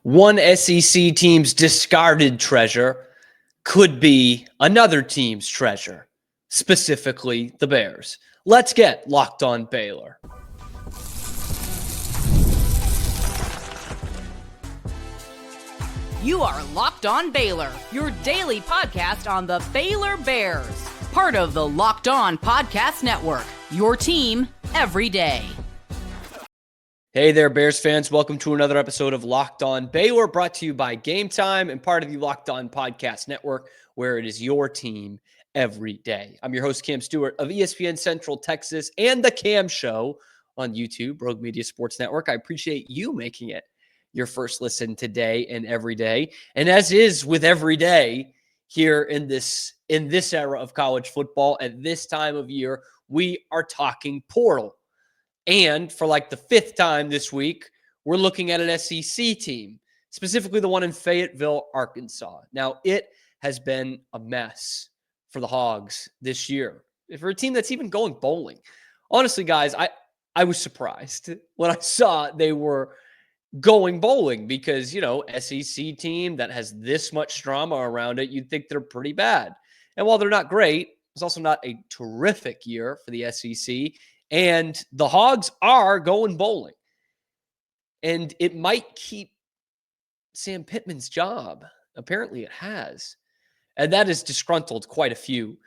One SEC team's discarded treasure could be another team's treasure, specifically the Bears. Let's get Locked On Baylor. You are Locked On Baylor, your daily podcast on the Baylor Bears. Part of the Locked On Podcast Network, your team every day. Hey there, Bears fans. Welcome to another episode of Locked On Baylor, brought to you by Gametime and part of the Locked On Podcast Network, where it is your team every day. I'm your host, Cam Stewart of ESPN Central Texas and The Cam Show on YouTube, Rogue Media Sports Network. I appreciate you making it your first listen today and every day. And as is with every day here in this era of college football, at this time of year, we are talking portal. And for like the fifth time this week, we're looking at an SEC team, specifically the one in Fayetteville, Arkansas. Now, it has been a mess for the Hogs this year. For a team that's even going bowling. Honestly, guys, I was surprised when I saw they were going bowling because, SEC team that has this much drama around it, you'd think they're pretty bad. And while they're not great, it's also not a terrific year for the SEC. And the Hogs are going bowling. And it might keep Sam Pittman's job. Apparently it has. And that has disgruntled quite a few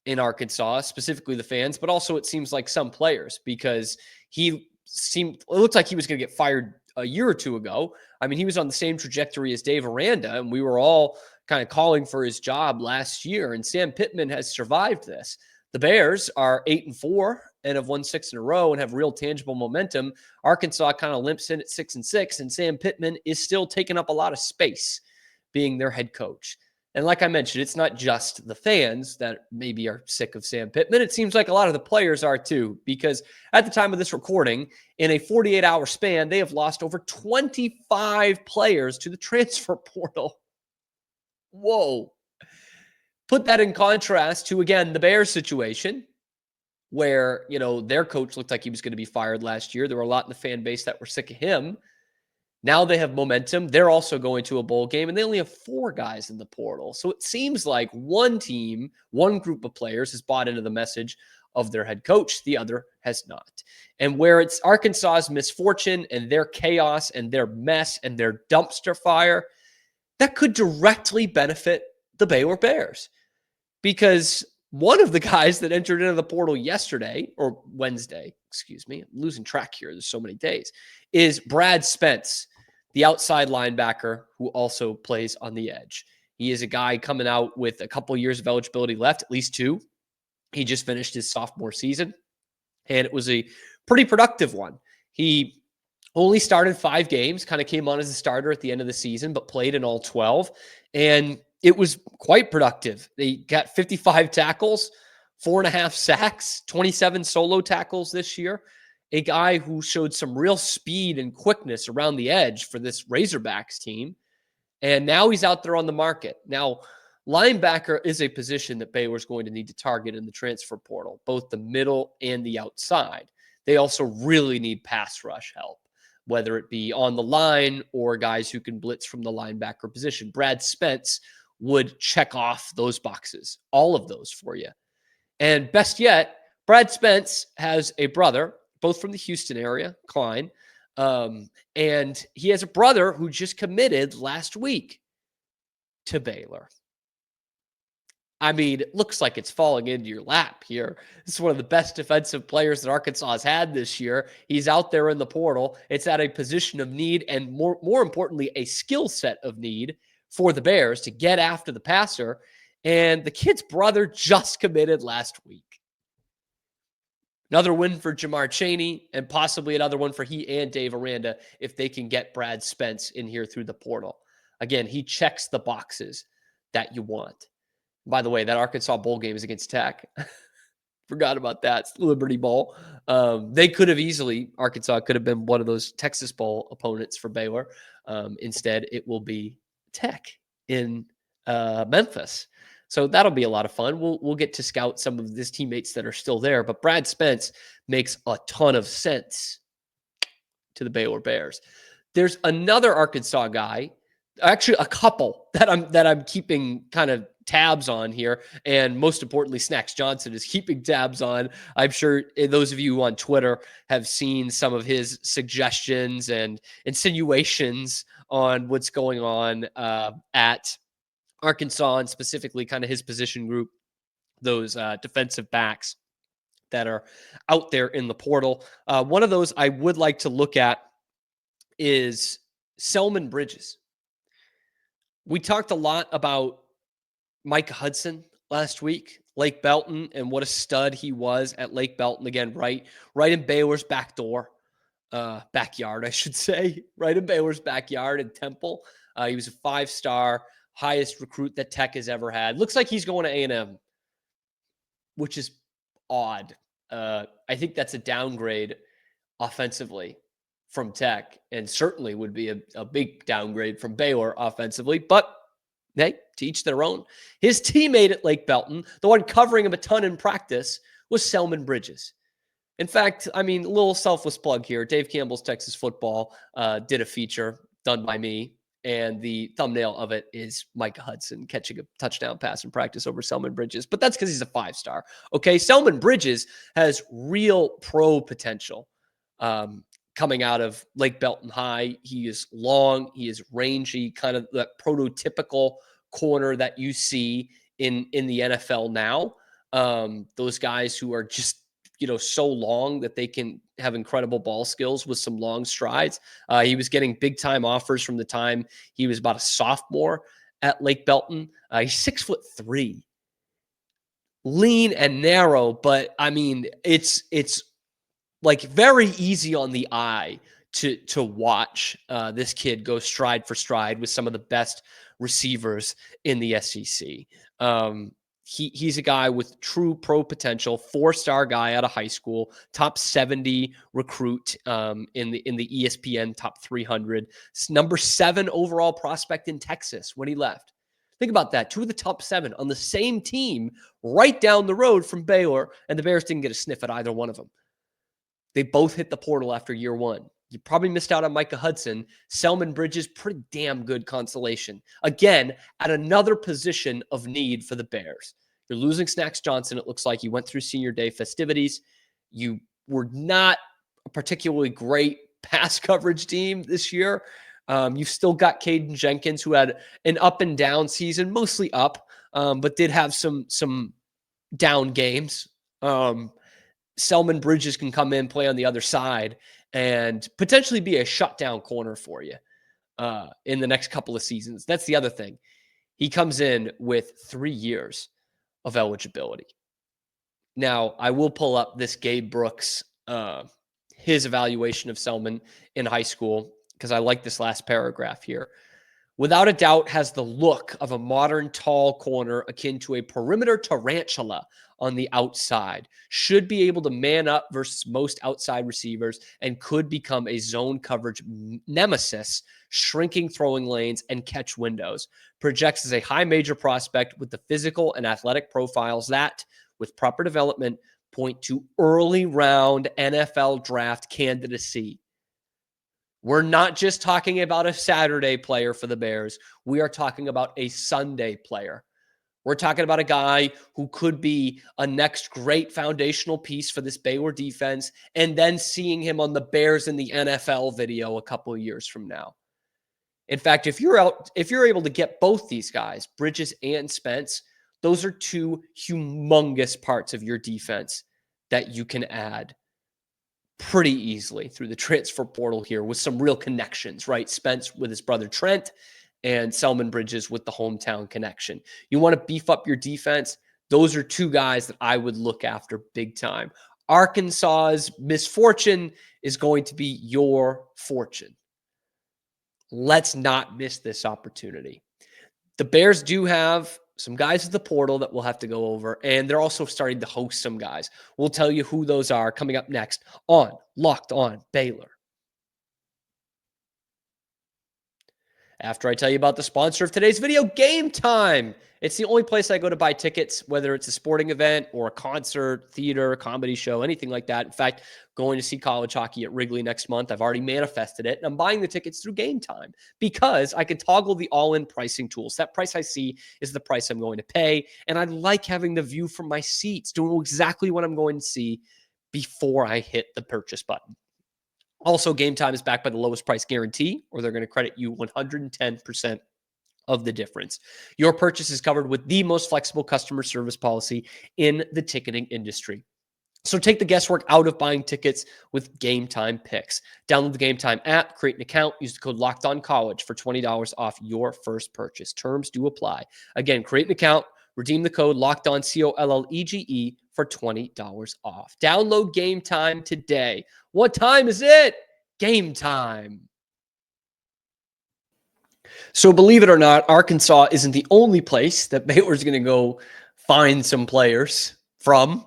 in Arkansas, specifically the fans, but also it seems like some players, because it looked like he was going to get fired a year or two ago. I mean, he was on the same trajectory as Dave Aranda, and we were all kind of calling for his job last year. And Sam Pittman has survived this. The Bears are 8-4 and have won 6 in a row and have real tangible momentum. Arkansas kind of limps in at 6-6, and Sam Pittman is still taking up a lot of space being their head coach. And like I mentioned, it's not just the fans that maybe are sick of Sam Pittman. It seems like a lot of the players are too, because at the time of this recording, in a 48-hour span, they have lost over 25 players to the transfer portal. Whoa. Put that in contrast to, again, the Bears situation where, their coach looked like he was going to be fired last year. There were a lot in the fan base that were sick of him. Now they have momentum. They're also going to a bowl game, and they only have 4 guys in the portal. So it seems like one team, one group of players has bought into the message of their head coach. The other has not. And where it's Arkansas's misfortune and their chaos and their mess and their dumpster fire, that could directly benefit the Baylor Bears. Because one of the guys that entered into the portal yesterday, or Wednesday, I'm losing track here, there's so many days, is Brad Spence, the outside linebacker who also plays on the edge. He is a guy coming out with a couple years of eligibility left, at least 2. He just finished his sophomore season, and it was a pretty productive one. He only started 5 games, kind of came on as a starter at the end of the season, but played in all 12, and it was quite productive. They got 55 tackles, 4.5 sacks, 27 solo tackles this year. A guy who showed some real speed and quickness around the edge for this Razorbacks team. And now he's out there on the market. Now, linebacker is a position that Baylor's going to need to target in the transfer portal, both the middle and the outside. They also really need pass rush help, whether it be on the line or guys who can blitz from the linebacker position. Brad Spence would check off those boxes, all of those for you. And best yet, Brad Spence has a brother, both from the Houston area, Klein, and he has a brother who just committed last week to Baylor. I mean, it looks like it's falling into your lap here. This is one of the best defensive players that Arkansas has had this year. He's out there in the portal. It's at a position of need and more importantly, a skill set of need for the Bears to get after the passer. And the kid's brother just committed last week. Another win for Jamar Chaney, and possibly another one for he and Dave Aranda if they can get Brad Spence in here through the portal. Again, he checks the boxes that you want. By the way, that Arkansas bowl game is against Tech. Forgot about that. It's the Liberty Bowl. They could have easily, Arkansas could have been one of those Texas Bowl opponents for Baylor. Instead, it will be Tech in Memphis. So that'll be a lot of fun. We'll get to scout some of his teammates that are still there. But Brad Spence makes a ton of sense to the Baylor Bears. There's another Arkansas guy, actually a couple that I'm keeping kind of tabs on here, and most importantly, Snacks Johnson is keeping tabs on. I'm sure those of you on Twitter have seen some of his suggestions and insinuations on what's going on at Arkansas, and specifically kind of his position group, those defensive backs that are out there in the portal. One of those I would like to look at is Selman Bridges. We talked a lot about Micah Hudson last week, Lake Belton, and what a stud he was at Lake Belton. Again, right in Baylor's backyard, I should say, right in Baylor's backyard in Temple. He was a 5-star, highest recruit that Tech has ever had. Looks like he's going to A&M, which is odd. I think that's a downgrade offensively from Tech, and certainly would be a big downgrade from Baylor offensively, but hey, to each their own. His teammate at Lake Belton, the one covering him a ton in practice, was Selman Bridges. In fact, I mean, a little selfless plug here. Dave Campbell's Texas Football did a feature done by me, and the thumbnail of it is Micah Hudson catching a touchdown pass in practice over Selman Bridges, but that's because he's a 5-star. Okay, Selman Bridges has real pro potential. Coming out of Lake Belton High, he is long, he is rangy, kind of that prototypical corner that you see in the NFL now. Those guys who are just, so long that they can have incredible ball skills with some long strides. He was getting big time offers from the time he was about a sophomore at Lake Belton. He's 6'3", lean and narrow, but I mean, it's like very easy on the eye to watch this kid go stride for stride with some of the best receivers in the SEC. He's a guy with true pro potential, 4-star guy out of high school, top 70 recruit in the ESPN top 300, number 7 overall prospect in Texas when he left. Think about that. 2 of the top 7 on the same team right down the road from Baylor, and the Bears didn't get a sniff at either one of them. They both hit the portal after year 1. You probably missed out on Micah Hudson. Selman Bridges, pretty damn good consolation. Again, at another position of need for the Bears. You're losing Snacks Johnson, it looks like. You went through senior day festivities. You were not a particularly great pass coverage team this year. You've still got Caden Jenkins, who had an up and down season, mostly up, but did have some down games. Selman Bridges can come in, play on the other side, and potentially be a shutdown corner for you in the next couple of seasons. That's the other thing. He comes in with 3 years of eligibility. Now, I will pull up this Gabe Brooks, his evaluation of Selman in high school, because I like this last paragraph here. Without a doubt, has the look of a modern tall corner akin to a perimeter tarantula on the outside. Should be able to man up versus most outside receivers and could become a zone coverage nemesis, shrinking throwing lanes and catch windows. Projects as a high major prospect with the physical and athletic profiles that, with proper development, point to early round NFL draft candidacy. We're not just talking about a Saturday player for the Bears. We are talking about a Sunday player. We're talking about a guy who could be a next great foundational piece for this Baylor defense, and then seeing him on the Bears in the NFL video a couple of years from now. In fact, if you're able to get both these guys, Bridges and Spence, those are 2 humongous parts of your defense that you can add pretty easily through the transfer portal here with some real connections, right? Spence with his brother Trent and Selman Bridges with the hometown connection. You want to beef up your defense. Those are 2 guys that I would look after big time. Arkansas's misfortune is going to be your fortune. Let's not miss this opportunity. The Bears do have some guys at the portal that we'll have to go over, and they're also starting to host some guys. We'll tell you who those are coming up next on Locked On Baylor. after I tell you about the sponsor of today's video, Gametime. It's the only place I go to buy tickets, whether it's a sporting event or a concert, theater, comedy show, anything like that. In fact, going to see college hockey at Wrigley next month. I've already manifested it, and I'm buying the tickets through Gametime because I can toggle the all-in pricing tools. That price I see is the price I'm going to pay, and I like having the view from my seats, doing exactly what I'm going to see before I hit the purchase button. Also, Gametime is backed by the lowest price guarantee, or they're going to credit you 110% of the difference. Your purchase is covered with the most flexible customer service policy in the ticketing industry. So take the guesswork out of buying tickets with Gametime picks. Download the Gametime app, create an account, use the code LOCKEDONCollege for $20 off your first purchase. Terms do apply. Again, create an account, redeem the code LOCKEDON, COLLEGE, for $20 off. Download Gametime today. What time is it? Gametime. So believe it or not, Arkansas isn't the only place that Baylor's going to go find some players from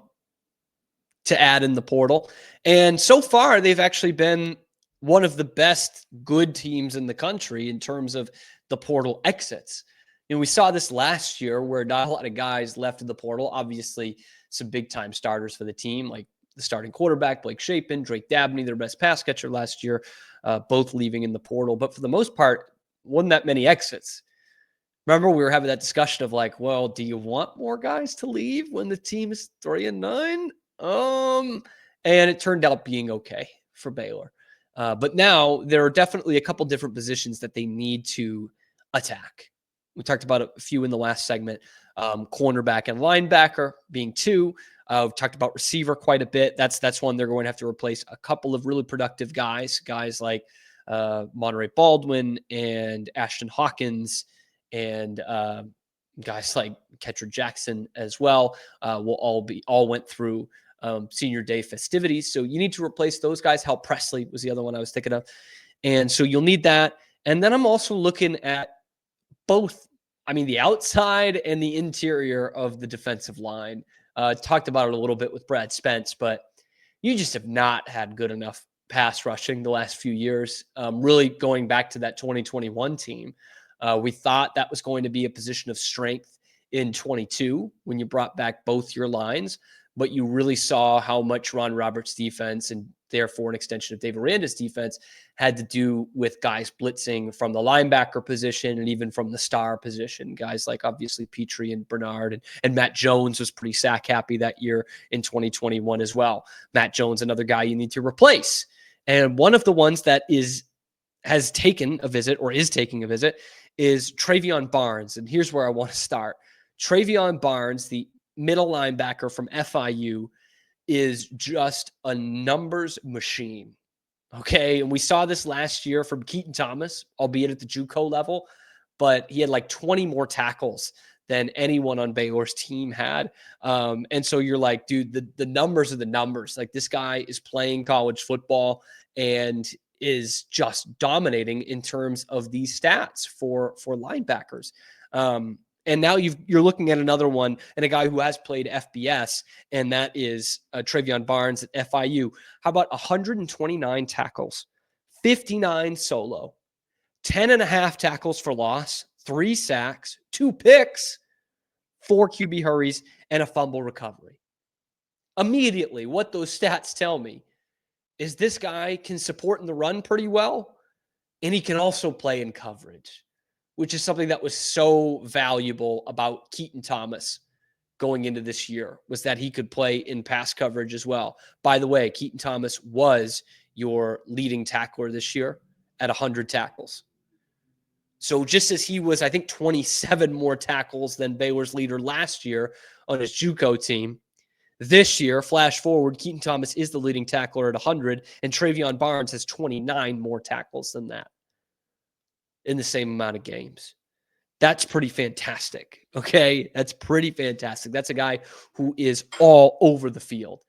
to add in the portal. And so far, they've actually been one of the best good teams in the country in terms of the portal exits. We saw this last year where not a lot of guys left in the portal. Obviously, some big-time starters for the team, like the starting quarterback, Blake Shapen, Drake Dabney, their best pass catcher last year, both leaving in the portal. But for the most part, wasn't that many exits. Remember, we were having that discussion of like, well, do you want more guys to leave when the team is 3-9? And it turned out being okay for Baylor. But now there are definitely a couple different positions that they need to attack. We talked about a few in the last segment. Cornerback and linebacker being two. We've talked about receiver quite a bit. That's one they're going to have to replace a couple of really productive guys like Monterey Baldwin and Ashton Hawkins and guys like Ketcher Jackson as well. All went through senior day festivities. So you need to replace those guys. Hal Presley was the other one I was thinking of. And so you'll need that. And then I'm also looking at both, the outside and the interior of the defensive line. Talked about it a little bit with Brad Spence, but you just have not had good enough pass rushing the last few years. Really going back to that 2021 team. We thought that was going to be a position of strength in 22 when you brought back both your lines, but you really saw how much Ron Roberts' defense and therefore an extension of Dave Aranda's defense had to do with guys blitzing from the linebacker position and even from the star position. Guys like obviously Petrie and Bernard and Matt Jones was pretty sack happy that year in 2021 as well. Matt Jones, another guy you need to replace. And one of the ones that has taken a visit or is taking a visit is Travion Barnes. And here's where I want to start. Travion Barnes, the middle linebacker from FIU, is just a numbers machine. Okay. And we saw this last year from Keaton Thomas, albeit at the JUCO level, but he had like 20 more tackles than anyone on Baylor's team had. And so you're like, dude, the numbers are the numbers. Like, this guy is playing college football and is just dominating in terms of these stats for linebackers. And now you're looking at another one and a guy who has played FBS, and that is Travion Barnes at FIU. How about 129 tackles, 59 solo, 10.5 tackles for loss, 3 sacks, 2 picks, 4 QB hurries, and a fumble recovery. Immediately, what those stats tell me is this guy can support in the run pretty well, and he can also play in coverage, which is something that was so valuable about Keaton Thomas going into this year, was that he could play in pass coverage as well. By the way, Keaton Thomas was your leading tackler this year at 100 tackles. So just as he was, I think, 27 more tackles than Baylor's leader last year on his JUCO team, this year, flash forward, Keaton Thomas is the leading tackler at 100, and Travion Barnes has 29 more tackles than that in the same amount of games. That's pretty fantastic. Okay. That's pretty fantastic. That's a guy who is all over the field.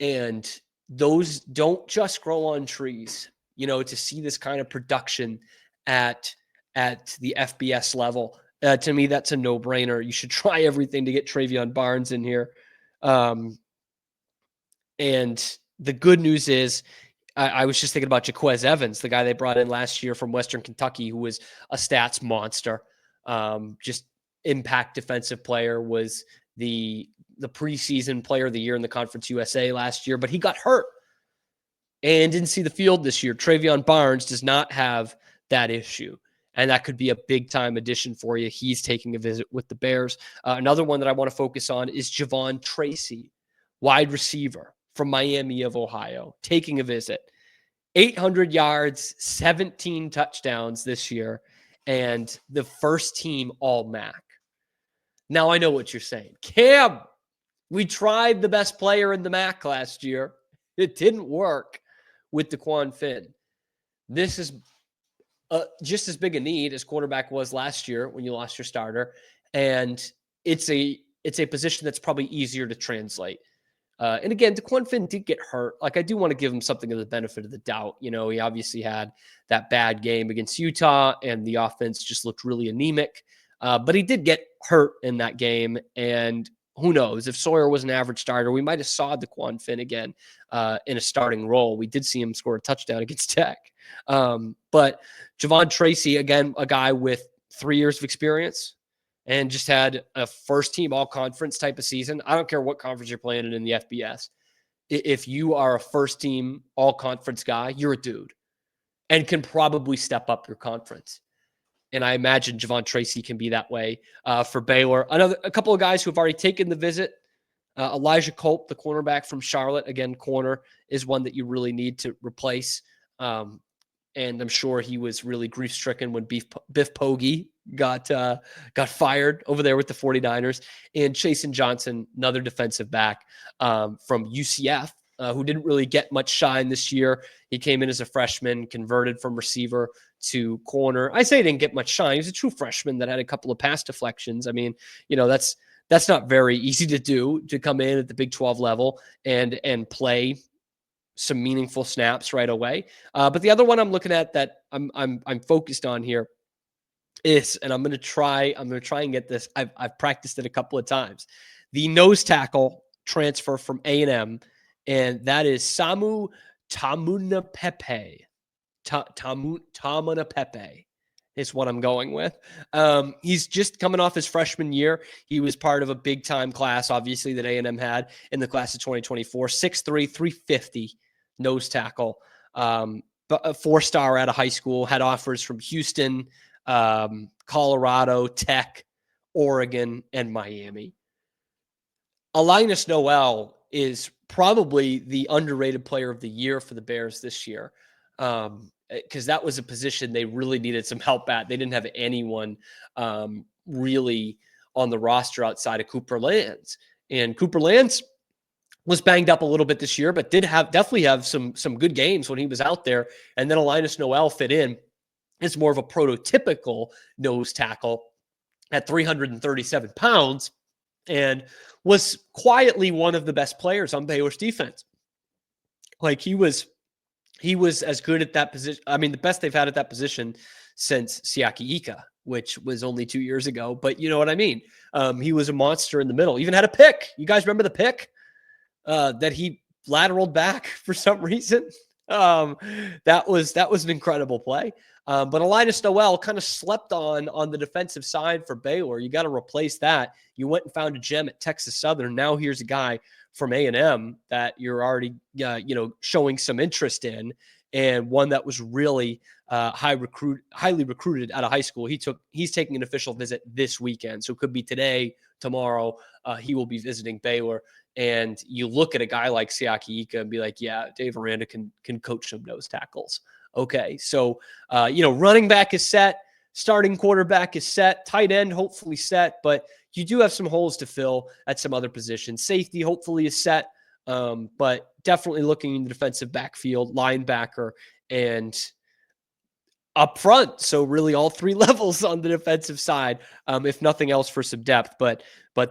And those don't just grow on trees. To see this kind of production at the FBS level, to me, that's a no-brainer. You should try everything to get Travion Barnes in here. And the good news is I was just thinking about Jaquez Evans, the guy they brought in last year from Western Kentucky, who was a stats monster. Just impact defensive player, was the preseason player of the year in the Conference USA last year, but he got hurt and didn't see the field this year. Travion Barnes does not have that issue, and that could be a big-time addition for you. He's taking a visit with the Bears. Another one that I want to focus on is Javon Tracy, wide receiver from Miami of Ohio, taking a visit. 800 yards, 17 touchdowns this year, and the first team All-MAC. Now, I know what you're saying. Cam, we tried the best player in the MAC last year. It didn't work with DeQuan Finn. This is just as big a need as quarterback was last year when you lost your starter. And it's a position that's probably easier to translate. And again, DeQuan Finn did get hurt. Like, I do want to give him something of the benefit of the doubt. You know, he obviously had that bad game against Utah, and the offense just looked really anemic. But he did get hurt in that game. And who knows, if Sawyer was an average starter, we might have saw DeQuan Finn again in a starting role. We did see him score a touchdown against Tech. But Javon Tracy, again, a guy with 3 years of experience and just had a first-team all-conference type of season. I don't care what conference you're playing in the FBS. If you are a first-team all-conference guy, you're a dude and can probably step up your conference. And I imagine Javon Tracy can be that way for Baylor. A couple of guys who have already taken the visit. Elijah Culp, the cornerback from Charlotte. Again, corner is one that you really need to replace. And I'm sure he was really grief-stricken when Biff Poggi got fired over there with the 49ers. And Chasen Johnson, another defensive back from UCF, who didn't really get much shine this year. He came in as a freshman, converted from receiver to corner. I say he didn't get much shine. He was a true freshman that had a couple of pass deflections. I mean, you know, that's not very easy to do, to come in at the Big 12 level and play some meaningful snaps right away. But the other one I'm looking at that I'm focused on here is, and I'm going to try and get this. I've practiced it a couple of times. The nose tackle transfer from A&M, and that is Samu Tamunapepe. Tamunapepe is what I'm going with. He's just coming off his freshman year. He was part of a big-time class, obviously, that A&M had in the class of 2024. 6'3", 350 nose tackle. But a 4-star out of high school, had offers from Houston, Colorado, Tech, Oregon, and Miami. Linus Noel is probably the underrated player of the year for the Bears this year, because that was a position they really needed some help at. They didn't have anyone really on the roster outside of Cooper Lands. And Cooper Lands was banged up a little bit this year, but definitely have some good games when he was out there. And then Linus Noel fit in as more of a prototypical nose tackle at 337 pounds and was quietly one of the best players on Baylor's defense. Like, he was as good at that position. I mean, the best they've had at that position since Siaki Ika, which was only 2 years ago. But you know what I mean? He was a monster in the middle. Even had a pick. You guys remember the pick that he lateraled back for some reason? That was an incredible play. But Linus Noel kind of slept on the defensive side for Baylor. You got to replace that. You went and found a gem at Texas Southern. Now here's a guy from A&M that you're already showing some interest in, and one that was really highly recruited out of high school. He's taking an official visit this weekend, so it could be today, tomorrow. He will be visiting Baylor. And you look at a guy like Siaki Ika and be like, yeah, Dave Aranda can coach some nose tackles. Okay, so running back is set, starting quarterback is set, tight end hopefully set, but you do have some holes to fill at some other positions. Safety hopefully is set, but definitely looking in the defensive backfield, linebacker, and up front. So really all three levels on the defensive side, if nothing else, for some depth. But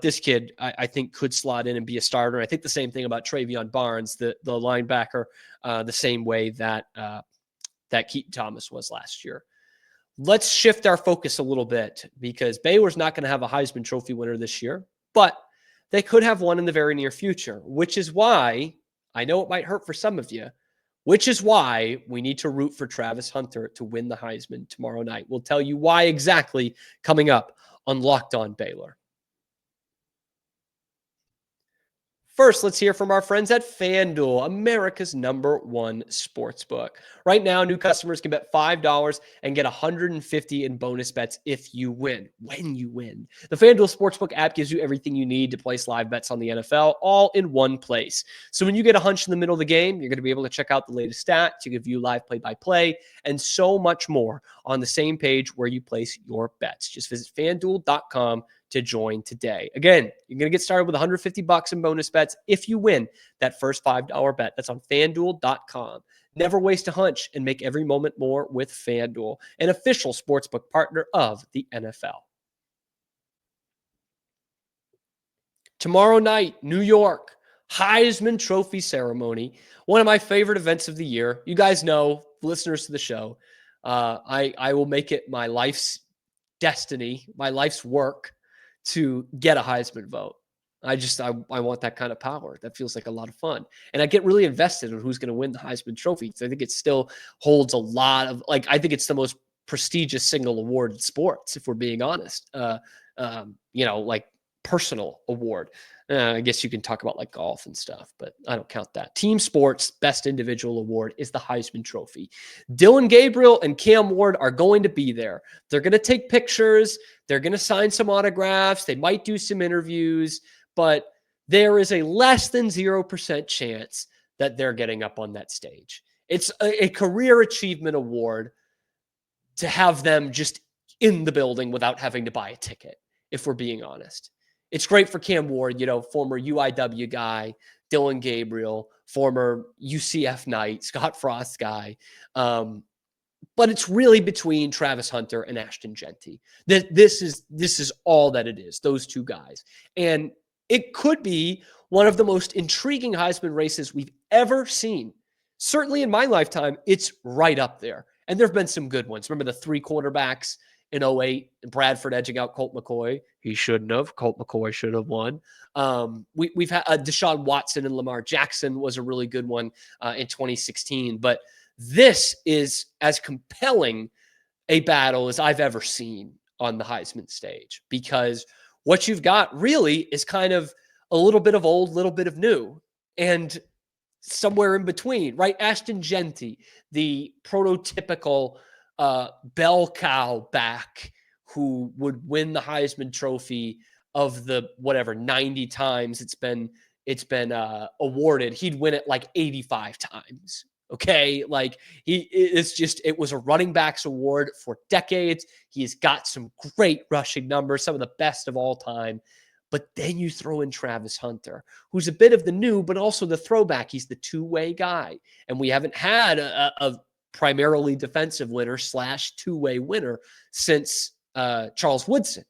this kid, I think, could slot in and be a starter. I think the same thing about Travion Barnes, the linebacker, the same way that Keaton Thomas was last year. Let's shift our focus a little bit, because Baylor's not going to have a Heisman Trophy winner this year, but they could have one in the very near future, which is why I know it might hurt for some of you. which is why we need to root for Travis Hunter to win the Heisman tomorrow night. We'll tell you why exactly coming up on Locked On Baylor. First, let's hear from our friends at FanDuel, America's #1 sportsbook. Right now, new customers can bet $5 and get $150 in bonus bets if you win, when you win. The FanDuel Sportsbook app gives you everything you need to place live bets on the NFL, all in one place. So when you get a hunch in the middle of the game, you're going to be able to check out the latest stats, you can view live play-by-play, and so much more on the same page where you place your bets. Just visit FanDuel.com to join today. Again, you're going to get started with $150 in bonus bets if you win that first $5 bet. That's on FanDuel.com. Never waste a hunch and make every moment more with FanDuel, an official sportsbook partner of the NFL. Tomorrow night, New York, Heisman Trophy ceremony, one of my favorite events of the year. You guys know, listeners to the show, I will make it my life's destiny, my life's work to get a Heisman vote. I want that kind of power. That feels like a lot of fun. And I get really invested in who's going to win the Heisman Trophy. So I think it still holds a lot of, I think it's the most prestigious single award in sports, if we're being honest. Personal award. I guess you can talk about like golf and stuff, but I don't count that. Team sports best individual award is the Heisman Trophy. Dillon Gabriel and Cam Ward are going to be there. They're going to take pictures. They're going to sign some autographs. They might do some interviews, but there is a less than 0% chance that they're getting up on that stage. It's a career achievement award to have them just in the building without having to buy a ticket, if we're being honest. It's great for Cam Ward, former UIW guy, Dillon Gabriel, former UCF Knight, Scott Frost guy. But it's really between Travis Hunter and Ashton Jeanty. This is all that it is, those two guys. And it could be one of the most intriguing Heisman races we've ever seen. Certainly in my lifetime, it's right up there. And there have been some good ones. Remember the 3 quarterbacks in 2008, Bradford edging out Colt McCoy. He shouldn't have. Colt McCoy should have won. We've had Deshaun Watson and Lamar Jackson was a really good one in 2016. But this is as compelling a battle as I've ever seen on the Heisman stage, because what you've got really is kind of a little bit of old, little bit of new, and somewhere in between, right? Ashton Jeanty, the prototypical bell cow back who would win the Heisman Trophy of the 90 times it's been awarded. He'd win it like 85 times. Okay. It was a running backs award for decades. He's got some great rushing numbers, some of the best of all time. But then you throw in Travis Hunter, who's a bit of the new, but also the throwback. He's the two-way guy. And we haven't had a primarily defensive winner / two-way winner since Charles Woodson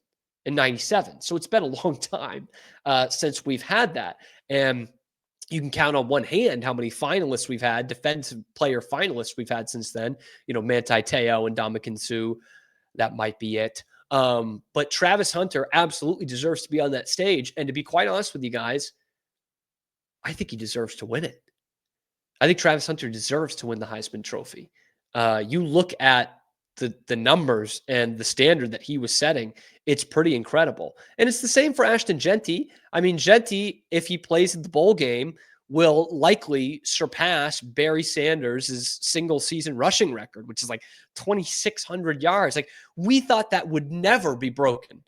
in 97. So it's been a long time since we've had that. And you can count on one hand how many finalists we've had, defensive player finalists we've had since then. Manti Te'o and Ndamukong Suh, that might be it. But Travis Hunter absolutely deserves to be on that stage. And to be quite honest with you guys, I think he deserves to win it. I think Travis Hunter deserves to win the Heisman Trophy. You look at the numbers and the standard that he was setting, it's pretty incredible. And it's the same for Ashton Jeanty. I mean, Jeanty, if he plays in the bowl game, will likely surpass Barry Sanders' single season rushing record, which is like 2,600 yards. Like, we thought that would never be broken.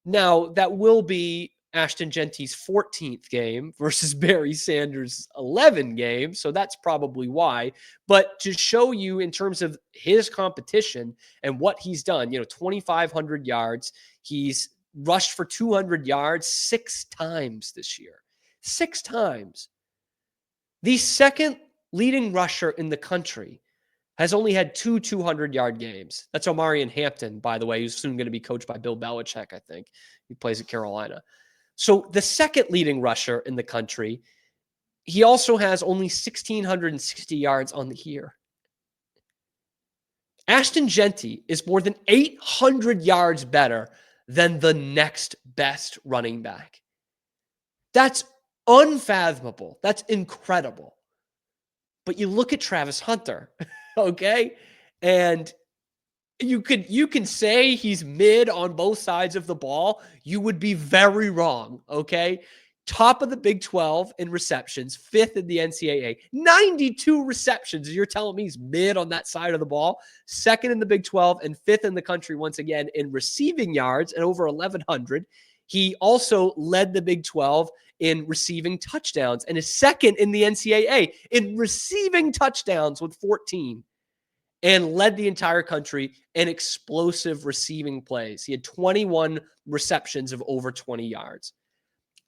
Now, that will be Ashton Jeanty's 14th game versus Barry Sanders' 11 game. So that's probably why. But to show you in terms of his competition and what he's done, 2,500 yards. He's rushed for 200 yards 6 times this year. 6 times. The second leading rusher in the country has only had 2 200-yard games. That's Omarion Hampton, by the way, who's soon going to be coached by Bill Belichick, I think. He plays at Carolina. So the second leading rusher in the country, he also has only 1,660 yards on the year. Ashton Jeanty is more than 800 yards better than the next best running back. That's unfathomable. That's incredible. But you look at Travis Hunter, okay? And you can say he's mid on both sides of the ball. You would be very wrong, okay? Top of the Big 12 in receptions, fifth in the NCAA, 92 receptions. You're telling me he's mid on that side of the ball, second in the Big 12 and fifth in the country once again in receiving yards at over 1,100. He also led the Big 12 in receiving touchdowns and is second in the NCAA in receiving touchdowns with 14. And led the entire country in explosive receiving plays. He had 21 receptions of over 20 yards.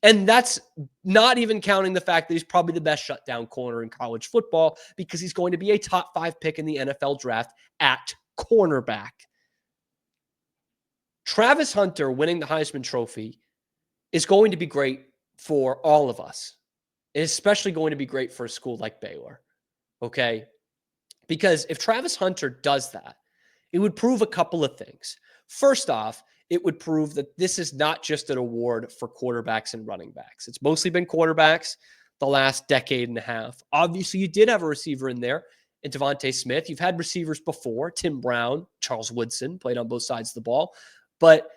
And that's not even counting the fact that he's probably the best shutdown corner in college football because he's going to be a top 5 pick in the NFL draft at cornerback. Travis Hunter winning the Heisman Trophy is going to be great for all of us. It's especially going to be great for a school like Baylor. Okay? Because if Travis Hunter does that, it would prove a couple of things. First off, it would prove that this is not just an award for quarterbacks and running backs. It's mostly been quarterbacks the last decade and a half. Obviously, you did have a receiver in there in Devontae Smith. You've had receivers before, Tim Brown, Charles Woodson, played on both sides of the ball. But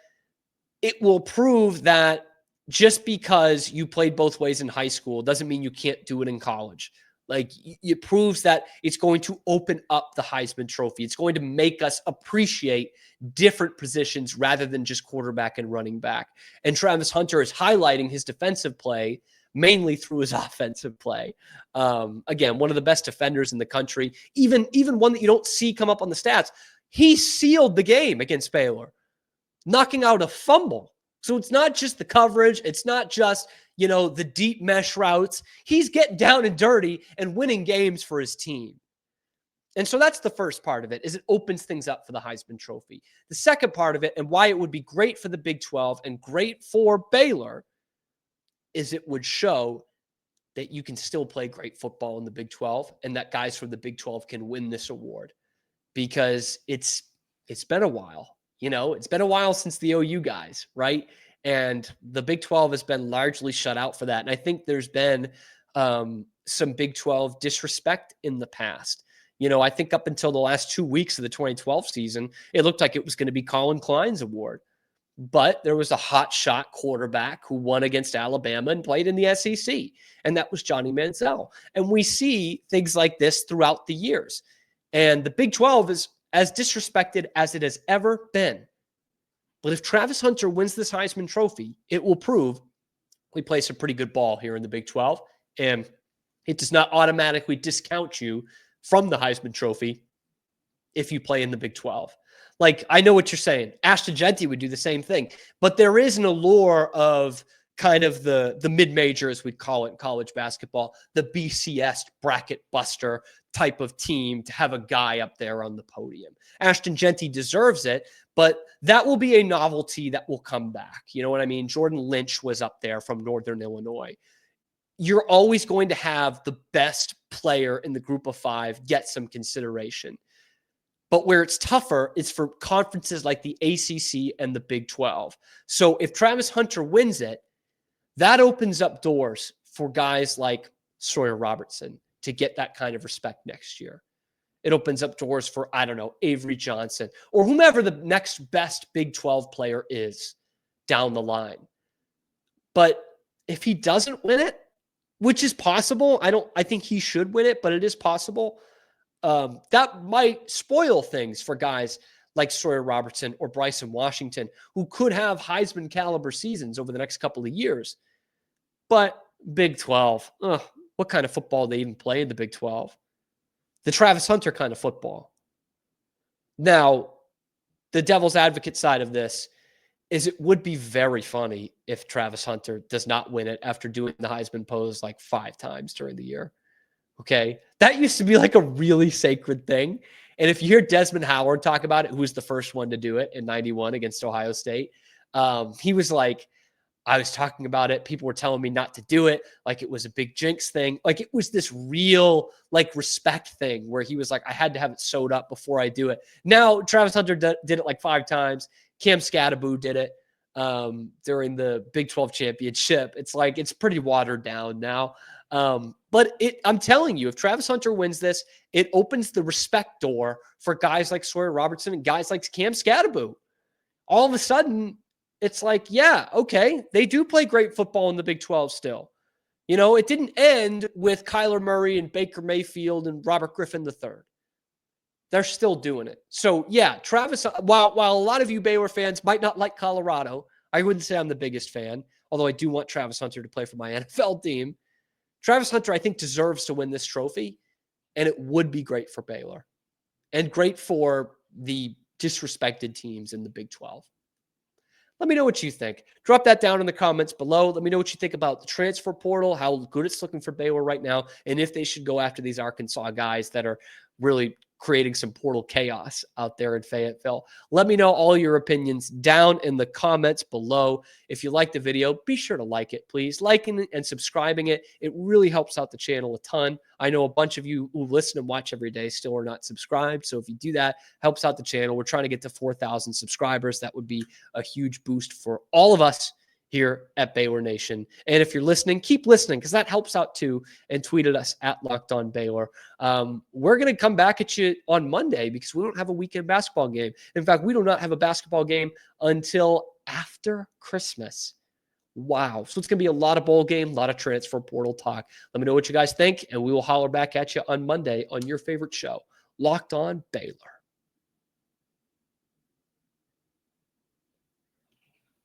it will prove that just because you played both ways in high school doesn't mean you can't do it in college. Like, it proves that it's going to open up the Heisman Trophy. It's going to make us appreciate different positions rather than just quarterback and running back. And Travis Hunter is highlighting his defensive play mainly through his offensive play. Again, one of the best defenders in the country, even one that you don't see come up on the stats. He sealed the game against Baylor, knocking out a fumble. So it's not just the coverage. It's not just, the deep mesh routes. He's getting down and dirty and winning games for his team. And so that's the first part of it, is it opens things up for the Heisman Trophy. The second part of it, and why it would be great for the Big 12 and great for Baylor, is it would show that you can still play great football in the Big 12 and that guys from the Big 12 can win this award. Because it's been a while. It's been a while since the OU guys, right? And the Big 12 has been largely shut out for that. And I think there's been some Big 12 disrespect in the past. I think up until the last 2 weeks of the 2012 season, it looked like it was going to be Colin Klein's award. But there was a hot shot quarterback who won against Alabama and played in the SEC. And that was Johnny Manziel. And we see things like this throughout the years. And the Big 12 is as disrespected as it has ever been. But if Travis Hunter wins this Heisman Trophy, it will prove we play some pretty good ball here in the Big 12. And it does not automatically discount you from the Heisman Trophy if you play in the Big 12. Like, I know what you're saying. Ashton Jeanty would do the same thing. But there is an allure of kind of the mid-major, as we'd call it in college basketball, the BCS bracket buster type of team to have a guy up there on the podium. Ashton Jeanty deserves it, but that will be a novelty that will come back. You know what I mean? Jordan Lynch was up there from Northern Illinois. You're always going to have the best player in the group of 5 get some consideration. But where it's tougher is for conferences like the ACC and the Big 12. So if Travis Hunter wins it, that opens up doors for guys like Sawyer Robertson to get that kind of respect next year. It opens up doors for, Avery Johnson or whomever the next best Big 12 player is down the line. But if he doesn't win it, which is possible, I think he should win it, but it is possible. That might spoil things for guys like Sawyer Robertson or Bryson Washington, who could have Heisman caliber seasons over the next couple of years. But Big 12, what kind of football they even play in the Big 12? The Travis Hunter kind of football. Now, the devil's advocate side of this is it would be very funny if Travis Hunter does not win it after doing the Heisman pose like 5 times during the year. Okay. That used to be like a really sacred thing. And if you hear Desmond Howard talk about it, who was the first one to do it in 91 against Ohio State, he was like, I was talking about it. People were telling me not to do it. Like it was a big jinx thing. Like it was this real like respect thing where he was like, I had to have it sewed up before I do it. Now, Travis Hunter did it like 5 times. Cam Scattaboo did it during the Big 12 championship. It's like, it's pretty watered down now. But I'm telling you, if Travis Hunter wins this, it opens the respect door for guys like Sawyer Robertson and guys like Cam Scatterbo. All of a sudden, it's like, yeah, okay, they do play great football in the Big 12 still. It didn't end with Kyler Murray and Baker Mayfield and Robert Griffin III. They're still doing it. So, yeah, Travis, while a lot of you Baylor fans might not like Colorado, I wouldn't say I'm the biggest fan, although I do want Travis Hunter to play for my NFL team. Travis Hunter, I think, deserves to win this trophy, and it would be great for Baylor and great for the disrespected teams in the Big 12. Let me know what you think. Drop that down in the comments below. Let me know what you think about the transfer portal, how good it's looking for Baylor right now, and if they should go after these Arkansas guys that are really creating some portal chaos out there in Fayetteville. Let me know all your opinions down in the comments below. If you like the video, be sure to like it, please. Liking it and subscribing it. It really helps out the channel a ton. I know a bunch of you who listen and watch every day still are not subscribed. So if you do that, helps out the channel. We're trying to get to 4,000 subscribers. That would be a huge boost for all of us here at Baylor Nation. And if you're listening, keep listening because that helps out too. And tweet at us at Locked On Baylor. We're going to come back at you on Monday because we don't have a weekend basketball game. In fact, we do not have a basketball game until after Christmas. Wow. So it's going to be a lot of bowl game, a lot of transfer portal talk. Let me know what you guys think, and we will holler back at you on Monday on your favorite show, Locked On Baylor.